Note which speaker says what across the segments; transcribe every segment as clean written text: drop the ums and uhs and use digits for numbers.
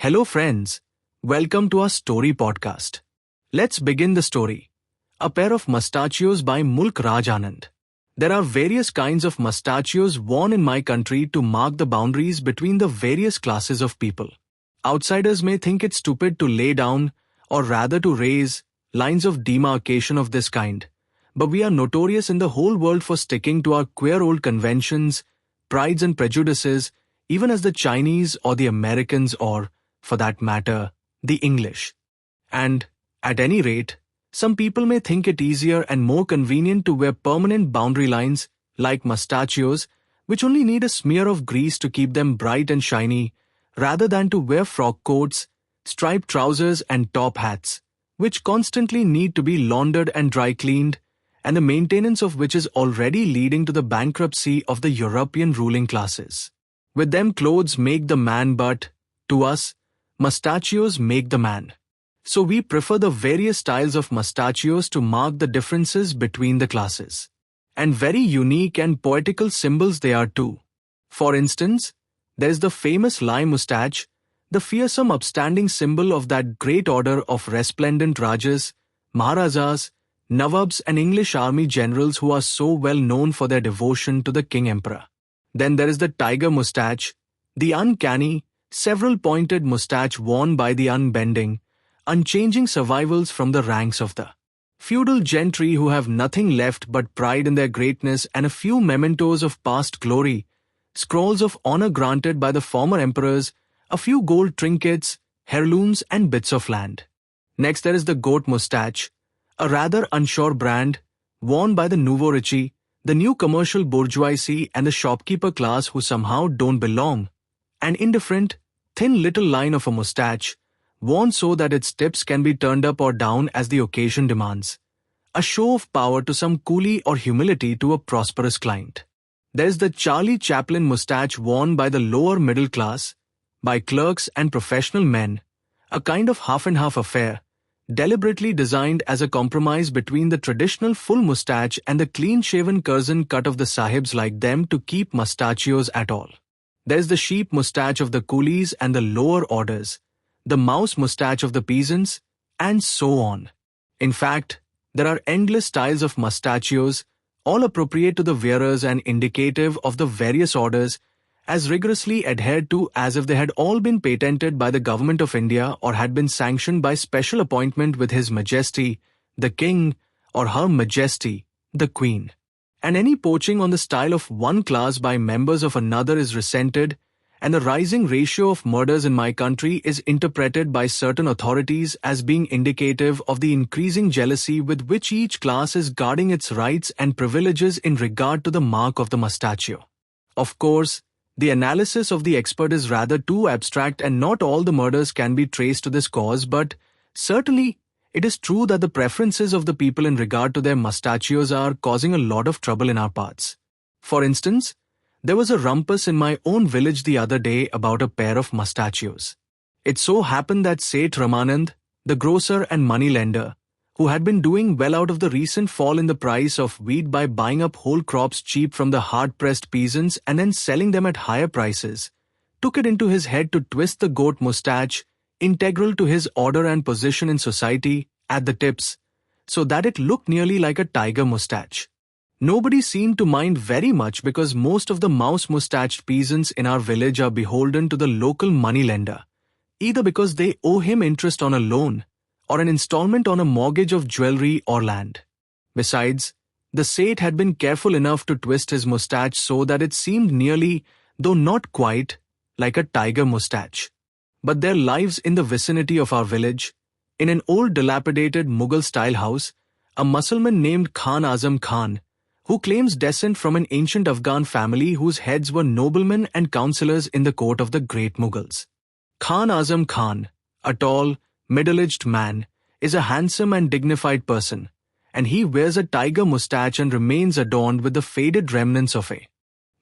Speaker 1: Hello friends, welcome to our story podcast. Let's begin the story. A pair of mustachios by Mulk Anand. There are various kinds of mustachios worn in my country to mark the boundaries between the various classes of people. Outsiders may think it stupid to lay down, or rather to raise, lines of demarcation of this kind. But we are notorious in the whole world for sticking to our queer old conventions, prides and prejudices, even as the Chinese or the Americans or, for that matter, the English. And, at any rate, some people may think it easier and more convenient to wear permanent boundary lines, like mustachios, which only need a smear of grease to keep them bright and shiny, rather than to wear frock coats, striped trousers and top hats, which constantly need to be laundered and dry cleaned, and the maintenance of which is already leading to the bankruptcy of the European ruling classes. With them clothes make the man, but, to us, mustachios make the man. So we prefer the various styles of mustachios to mark the differences between the classes. And very unique and poetical symbols they are too. For instance, there is the famous lime mustache, the fearsome upstanding symbol of that great order of resplendent Rajas, Maharajas, Nawabs and English army generals who are so well known for their devotion to the King Emperor. Then there is the tiger mustache, the uncanny, several-pointed mustache worn by the unbending, unchanging survivals from the ranks of the feudal gentry who have nothing left but pride in their greatness and a few mementos of past glory, scrolls of honor granted by the former emperors, a few gold trinkets, heirlooms and bits of land. Next there is the goat mustache, a rather unsure brand, worn by the nouveau riche, the new commercial bourgeoisie and the shopkeeper class who somehow don't belong. An indifferent, thin little line of a mustache, worn so that its tips can be turned up or down as the occasion demands. A show of power to some coolie or humility to a prosperous client. There's the Charlie Chaplin mustache worn by the lower middle class, by clerks and professional men, a kind of half-and-half affair, deliberately designed as a compromise between the traditional full mustache and the clean-shaven curzon cut of the sahibs like them to keep mustachios at all. There's the sheep mustache of the coolies and the lower orders, the mouse mustache of the peasants, and so on. In fact, there are endless styles of mustachios, all appropriate to the wearers and indicative of the various orders, as rigorously adhered to as if they had all been patented by the Government of India or had been sanctioned by special appointment with His Majesty, the King, or Her Majesty, the Queen. And any poaching on the style of one class by members of another is resented, and the rising ratio of murders in my country is interpreted by certain authorities as being indicative of the increasing jealousy with which each class is guarding its rights and privileges in regard to the mark of the mustachio. Of course, the analysis of the expert is rather too abstract and not all the murders can be traced to this cause, but certainly it is true that the preferences of the people in regard to their mustachios are causing a lot of trouble in our parts. For instance, there was a rumpus in my own village the other day about a pair of mustachios. It so happened that Seth Ramanand, the grocer and moneylender, who had been doing well out of the recent fall in the price of wheat by buying up whole crops cheap from the hard-pressed peasants and then selling them at higher prices, took it into his head to twist the goat mustache, integral to his order and position in society, at the tips, so that it looked nearly like a tiger mustache. Nobody seemed to mind very much because most of the mouse-mustached peasants in our village are beholden to the local moneylender, either because they owe him interest on a loan, or an installment on a mortgage of jewelry or land. Besides, the Seth had been careful enough to twist his mustache so that it seemed nearly, though not quite, like a tiger mustache. But there lives in the vicinity of our village, in an old dilapidated Mughal-style house, a Mussulman named Khan Azam Khan, who claims descent from an ancient Afghan family whose heads were noblemen and councillors in the court of the great Mughals. Khan Azam Khan, a tall, middle-aged man, is a handsome and dignified person, and he wears a tiger mustache and remains adorned with the faded remnants of a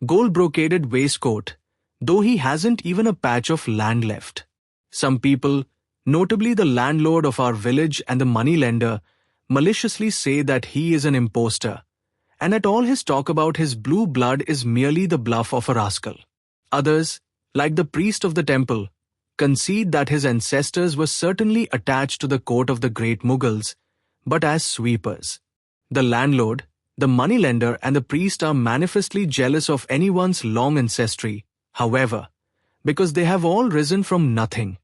Speaker 1: gold-brocaded waistcoat, though he hasn't even a patch of land left. Some people, notably the landlord of our village and the moneylender, maliciously say that he is an impostor, and that all his talk about his blue blood is merely the bluff of a rascal. Others, like the priest of the temple, concede that his ancestors were certainly attached to the court of the great Mughals, but as sweepers. The landlord, the moneylender, and the priest are manifestly jealous of anyone's long ancestry, however, because they have all risen from nothing.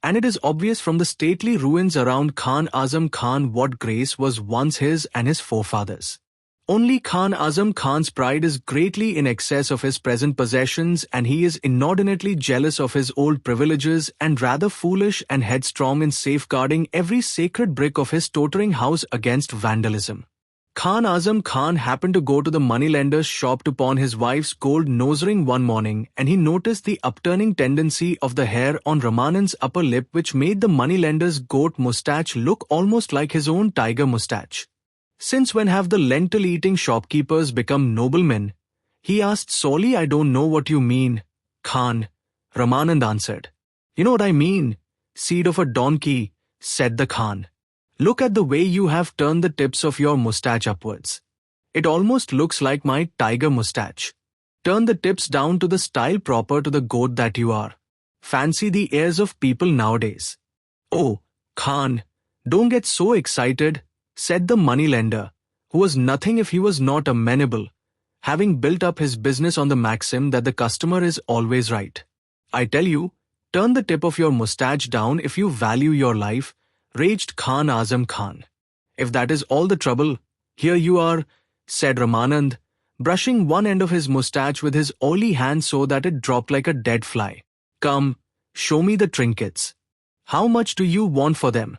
Speaker 1: And it is obvious from the stately ruins around Khan Azam Khan what grace was once his and his forefathers. Only Khan Azam Khan's pride is greatly in excess of his present possessions, and he is inordinately jealous of his old privileges and rather foolish and headstrong in safeguarding every sacred brick of his tottering house against vandalism. Khan Azam Khan happened to go to the moneylender's shop to pawn his wife's gold nose ring one morning, and he noticed the upturning tendency of the hair on Ramanand's upper lip, which made the moneylender's goat moustache look almost like his own tiger moustache. "Since when have the lentil-eating shopkeepers become noblemen?" he asked sorely. "I don't know what you mean, Khan," Ramanand answered. "You know what I mean, seed of a donkey," said the Khan. "Look at the way you have turned the tips of your moustache upwards. It almost looks like my tiger moustache. Turn the tips down to the style proper to the goat that you are. Fancy the ears of people nowadays." "Oh, Khan, don't get so excited," said the moneylender, who was nothing if he was not amenable, having built up his business on the maxim that the customer is always right. "I tell you, turn the tip of your moustache down if you value your life," raged Khan Azam Khan. "If that is all the trouble, here you are," said Ramanand, brushing one end of his moustache with his oily hand so that it dropped like a dead fly. "Come, show me the trinkets. How much do you want for them?"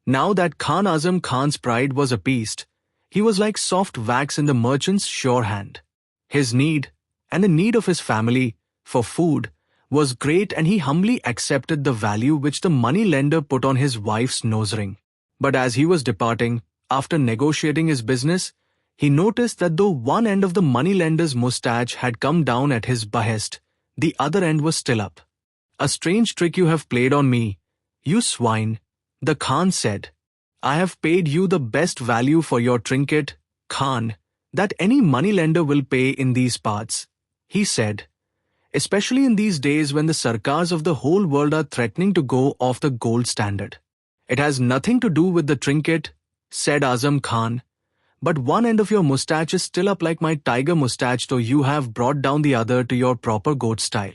Speaker 1: Now that Khan Azam Khan's pride was appeased, he was like soft wax in the merchant's sure hand. His need, and the need of his family, for food was great, and he humbly accepted the value which the moneylender put on his wife's nose ring. But as he was departing, after negotiating his business, he noticed that though one end of the moneylender's moustache had come down at his behest, the other end was still up. "A strange trick you have played on me, you swine," the Khan said. "I have paid you the best value for your trinket, Khan, that any moneylender will pay in these parts," he said, "especially in these days when the sarkars of the whole world are threatening to go off the gold standard." "It has nothing to do with the trinket," said Azam Khan, "but one end of your moustache is still up like my tiger moustache, though you have brought down the other to your proper goat style.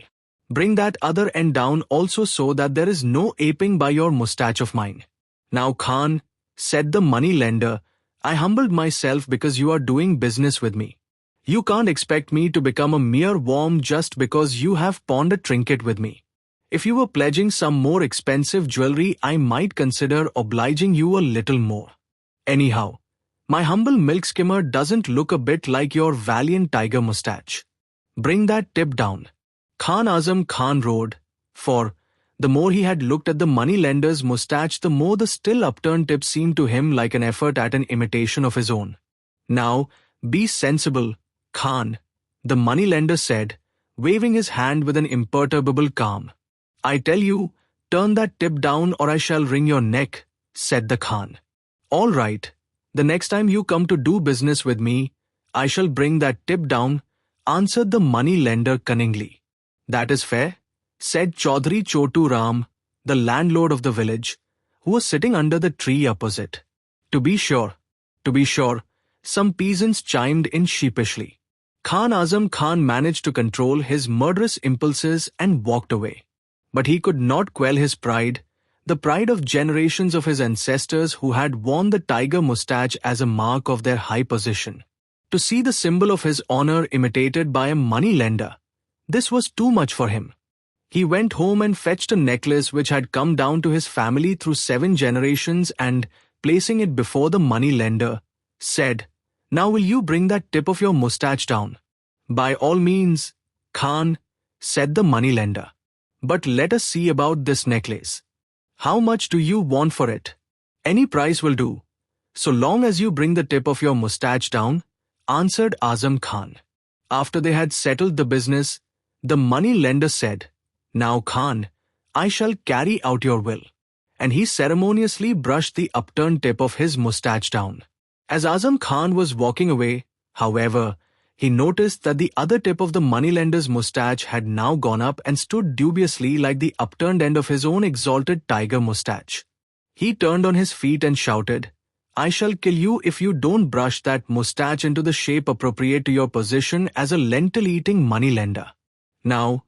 Speaker 1: Bring that other end down also so that there is no aping by your moustache of mine." "Now, Khan," said the moneylender, "I humbled myself because you are doing business with me. You can't expect me to become a mere worm just because you have pawned a trinket with me. If you were pledging some more expensive jewelry, I might consider obliging you a little more. Anyhow, my humble milk skimmer doesn't look a bit like your valiant tiger moustache. Bring that tip down." Khan Azam Khan roared, for the more he had looked at the moneylender's moustache, the more the still upturned tip seemed to him like an effort at an imitation of his own. "Now, be sensible, Khan," the moneylender said, waving his hand with an imperturbable calm. "I tell you, turn that tip down or I shall wring your neck," said the Khan. "All right, the next time you come to do business with me, I shall bring that tip down," answered the moneylender cunningly. "That is fair," said Chaudhry Chotu Ram, the landlord of the village, who was sitting under the tree opposite. To be sure," some peasants chimed in sheepishly. Khan Azam Khan managed to control his murderous impulses and walked away. But he could not quell his pride, the pride of generations of his ancestors who had worn the tiger moustache as a mark of their high position. To see the symbol of his honor imitated by a moneylender, this was too much for him. He went home and fetched a necklace which had come down to his family through 7 generations and, placing it before the moneylender, said, "Now will you bring that tip of your moustache down?" "By all means, Khan," said the moneylender. "But let us see about this necklace. How much do you want for it?" "Any price will do, so long as you bring the tip of your moustache down," answered Azam Khan. After they had settled the business, the moneylender said, "Now, Khan, I shall carry out your will." And he ceremoniously brushed the upturned tip of his moustache down. As Azam Khan was walking away, however, he noticed that the other tip of the moneylender's mustache had now gone up and stood dubiously like the upturned end of his own exalted tiger mustache. He turned on his feet and shouted, "I shall kill you if you don't brush that mustache into the shape appropriate to your position as a lentil-eating moneylender. Now,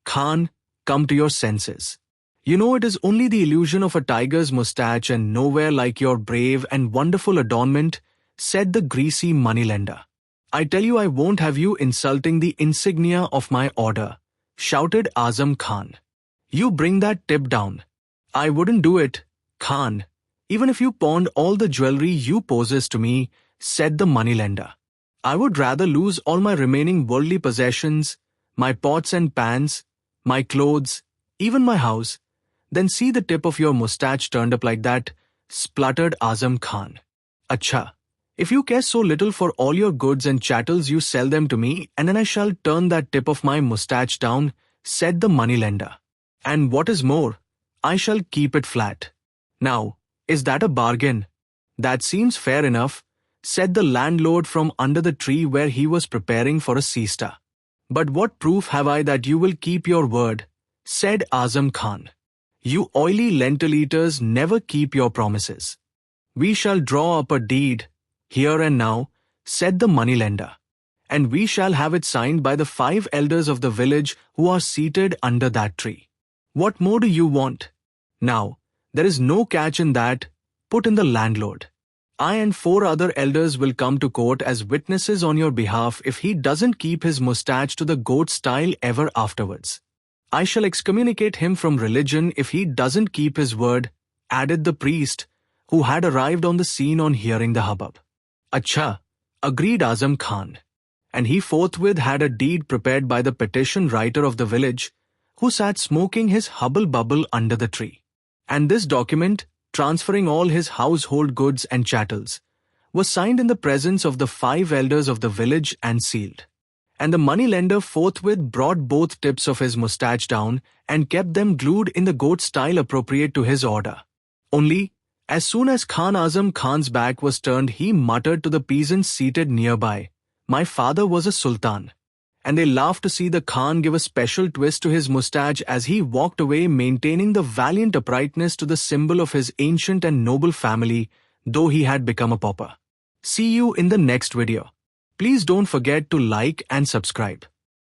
Speaker 1: Khan, come to your senses. You know it is only the illusion of a tiger's mustache and nowhere like your brave and wonderful adornment," said the greasy moneylender. "I tell you I won't have you insulting the insignia of my order," shouted Azam Khan. "You bring that tip down." "I wouldn't do it, Khan, even if you pawned all the jewelry you possess to me," said the moneylender. "I would rather lose all my remaining worldly possessions, my pots and pans, my clothes, even my house, than see the tip of your mustache turned up like that," spluttered Azam Khan. "Acha, if you care so little for all your goods and chattels, you sell them to me and then I shall turn that tip of my mustache down," said the moneylender. "And what is more, I shall keep it flat. Now, is that a bargain?" "That seems fair enough," said the landlord from under the tree where he was preparing for a siesta. "But what proof have I that you will keep your word?" said Azam Khan. "You oily lentil eaters never keep your promises." "We shall draw up a deed, here and now," said the moneylender, "and we shall have it signed by the 5 elders of the village who are seated under that tree. What more do you want?" "Now, there is no catch in that," put in the landlord. "I and 4 other elders will come to court as witnesses on your behalf if he doesn't keep his mustache to the goat style ever afterwards. I shall excommunicate him from religion if he doesn't keep his word," added the priest, who had arrived on the scene on hearing the hubbub. "Acha," agreed Azam Khan, and he forthwith had a deed prepared by the petition writer of the village, who sat smoking his hubble-bubble under the tree. And this document, transferring all his household goods and chattels, was signed in the presence of the 5 elders of the village and sealed. And the moneylender forthwith brought both tips of his mustache down and kept them glued in the goat style appropriate to his order. Only, as soon as Khan Azam Khan's back was turned, he muttered to the peasants seated nearby, "My father was a sultan." And they laughed to see the Khan give a special twist to his mustache as he walked away, maintaining the valiant uprightness to the symbol of his ancient and noble family, though he had become a pauper. See you in the next video. Please don't forget to like and subscribe.